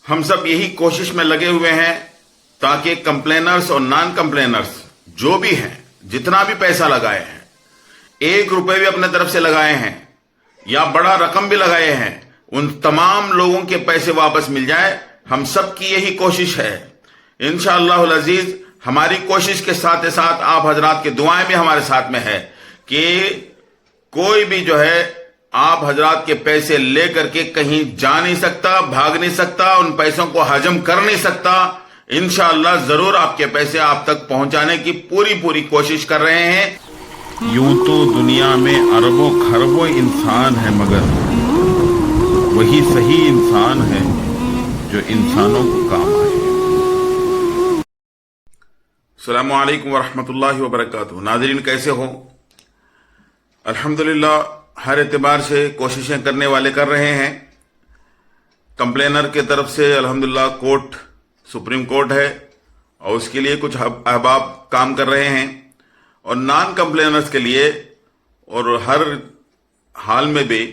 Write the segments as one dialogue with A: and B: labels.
A: ہم سب یہی کوشش میں لگے ہوئے ہیں تاکہ کمپلینرز اور نان کمپلینرز جو بھی ہیں، جتنا بھی پیسہ لگائے ہیں، 1 روپے بھی اپنے طرف سے لگائے ہیں یا بڑا رقم بھی لگائے ہیں، ان تمام لوگوں کے پیسے واپس مل جائے۔ ہم سب کی یہی کوشش ہے انشاءاللہ العزیز۔ ہماری کوشش کے ساتھ ساتھ آپ حضرات کی دعائیں بھی ہمارے ساتھ میں ہے کہ کوئی بھی جو ہے آپ حضرات کے پیسے لے کر کے کہیں جا نہیں سکتا، بھاگ نہیں سکتا، ان پیسوں کو حجم کر نہیں سکتا۔ انشاءاللہ ضرور آپ کے پیسے آپ تک پہنچانے کی پوری کوشش کر رہے ہیں۔ یوں تو دنیا میں اربوں خربوں انسان ہیں، مگر وہی صحیح انسان ہے جو انسانوں کو کام آئے۔ السلام علیکم ورحمۃ اللہ وبرکاتہ۔ ناظرین کیسے ہو؟ الحمدللہ ہر اعتبار سے کوششیں کرنے والے کر رہے ہیں۔ کمپلینر کے طرف سے الحمدللہ کورٹ، سپریم کورٹ ہے اور اس کے لیے کچھ احباب کام کر رہے ہیں، اور نان کمپلینرز کے لیے اور ہر حال میں بھی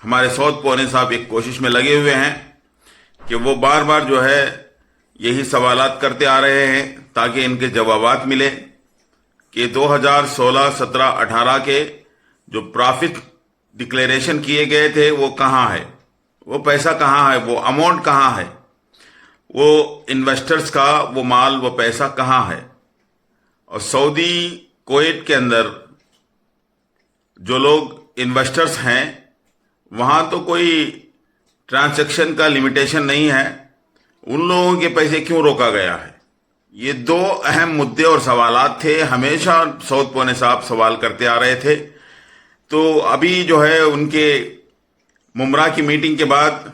A: ہمارے سعود پونے صاحب ایک کوشش میں لگے ہوئے ہیں کہ وہ بار بار جو ہے یہی سوالات کرتے آ رہے ہیں تاکہ ان کے جوابات ملے کہ 2016، 17، 18 کے جو پرافٹ ڈکلیریشن کیے گئے تھے وہ کہاں ہے، وہ پیسہ کہاں ہے، وہ اماؤنٹ کہاں ہے، وہ انویسٹرز کا وہ مال، وہ پیسہ کہاں ہے۔ اور سعودی کویت کے اندر جو لوگ انویسٹرز ہیں وہاں تو کوئی ٹرانزیکشن کا لمیٹیشن نہیں ہے، ان لوگوں کے پیسے کیوں روکا گیا ہے؟ یہ 2 اہم مدعے اور سوالات تھے، ہمیشہ سعود پونے صاحب سوال کرتے آ رہے تھے۔ تو ابھی جو ہے ان کے ممرا کی میٹنگ کے بعد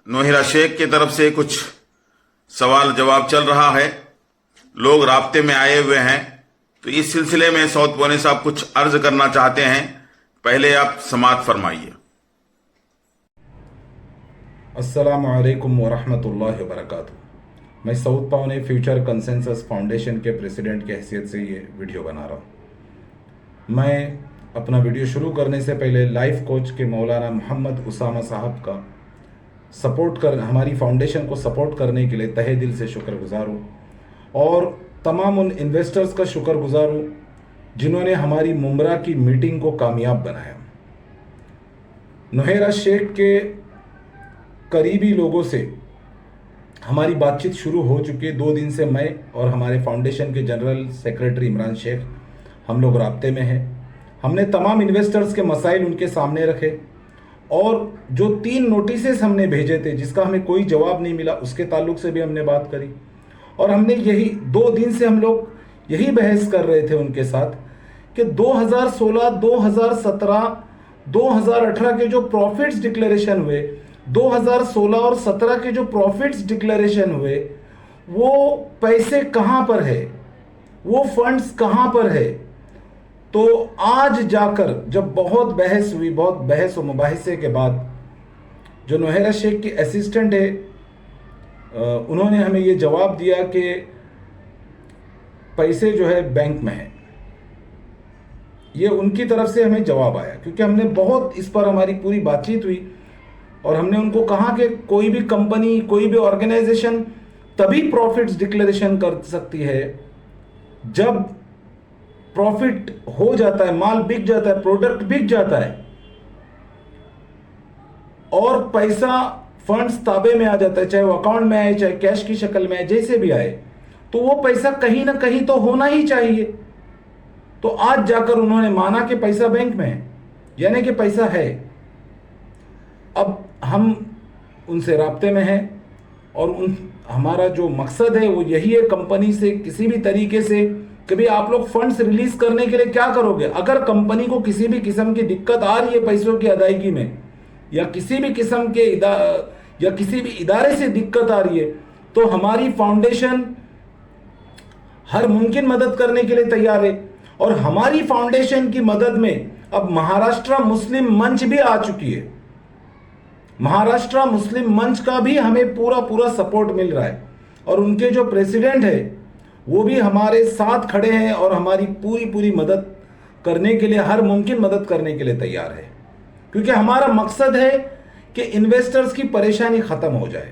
A: نوہیرا شیخ کی طرف سے کچھ سوال جواب چل رہا ہے، لوگ رابطے میں آئے ہوئے ہیں، تو اس سلسلے میں سعود پونے صاحب کچھ عرض کرنا چاہتے ہیں۔ پہلے آپ سماعت فرمائیے۔
B: السلام علیکم ورحمۃ اللہ وبرکاتہ۔ میں سعود پونے فیوچر کنسنسس فاؤنڈیشن کے پریزیڈنٹ کی حیثیت سے یہ ویڈیو بنا رہا ہوں۔ میں اپنا ویڈیو شروع کرنے سے پہلے لائف کوچ کے مولانا محمد اسامہ صاحب کا ہماری فاؤنڈیشن کو سپورٹ کرنے کے لیے تہہ دل سے شکر گزار ہوں، اور تمام ان انویسٹرز کا شکر گزار ہوں جنہوں نے ہماری ممبرا کی میٹنگ کو کامیاب بنایا۔ نوہیرا شیخ کے قریبی لوگوں سے ہماری بات چیت شروع ہو چکی ہے۔ 2 دن سے میں اور ہمارے فاؤنڈیشن کے جنرل سیکریٹری عمران شیخ ہم لوگ رابطے میں ہیں۔ ہم نے تمام انویسٹرز کے مسائل ان کے سامنے رکھے، اور جو 3 نوٹسز ہم نے بھیجے تھے جس کا ہمیں کوئی جواب نہیں ملا، اس کے تعلق سے بھی ہم نے بات کری، اور ہم نے یہی 2 دن سے ہم لوگ یہی بحث کر رہے تھے ان کے ساتھ کہ 2016، 2017، 2018 کے جو پروفٹس ڈکلیریشن ہوئے، 2016 اور 17 کے جو پروفٹس ڈکلیریشن ہوئے، وہ پیسے کہاں پر ہے، وہ فنڈز کہاں پر ہے۔ تو آج جا کر جب بہت بحث ہوئی، بہت بحث و مباحثے کے بعد جو نوہیرا شیخ کی اسسٹنٹ ہے انہوں نے ہمیں یہ جواب دیا کہ پیسے جو ہے بینک میں ہیں۔ یہ ان کی طرف سے ہمیں جواب آیا، کیونکہ ہم نے بہت اس پر ہماری پوری بات چیت ہوئی، اور ہم نے ان کو کہا کہ کوئی بھی کمپنی، کوئی بھی آرگنائزیشن تبھی پروفٹس ڈکلیریشن کر سکتی ہے جب پروفٹ ہو جاتا ہے، مال بک جاتا ہے، پروڈکٹ بک جاتا ہے، اور پیسہ فنڈز تابع میں آ جاتا ہے، چاہے وہ اکاؤنٹ میں آئے، چاہے کیش کی شکل میں آئے، جیسے بھی آئے، تو وہ پیسہ کہیں نہ کہیں تو ہونا ہی چاہیے۔ تو آج جا کر انہوں نے مانا کہ پیسہ بینک میں ہے، یعنی کہ پیسہ ہے۔ اب ہم ان سے رابطے میں ہیں، اور ہمارا جو مقصد ہے وہ یہی ہے، کمپنی سے کسی بھی طریقے سے کہ آپ لوگ فنڈز ریلیز کرنے کے لیے کیا کرو گے۔ اگر کمپنی کو کسی بھی قسم کی دقت آ رہی ہے پیسوں کی ادائیگی میں، یا کسی بھی قسم کے یا کسی بھی ادارے سے دقت آ رہی ہے، تو ہماری فاؤنڈیشن ہر ممکن مدد کرنے کے لیے تیار ہے۔ اور ہماری فاؤنڈیشن کی مدد میں اب مہاراشٹرا مسلم منچ بھی آ چکی ہے۔ مہاراشٹرا مسلم منچ کا بھی ہمیں پورا سپورٹ مل رہا ہے، اور ان کے جو پریزیڈنٹ ہے وہ بھی ہمارے ساتھ کھڑے ہیں اور ہماری پوری مدد کرنے کے لیے، ہر ممکن مدد کرنے کے لیے تیار ہے، کیونکہ ہمارا مقصد ہے کہ انویسٹرز کی پریشانی ختم ہو جائے۔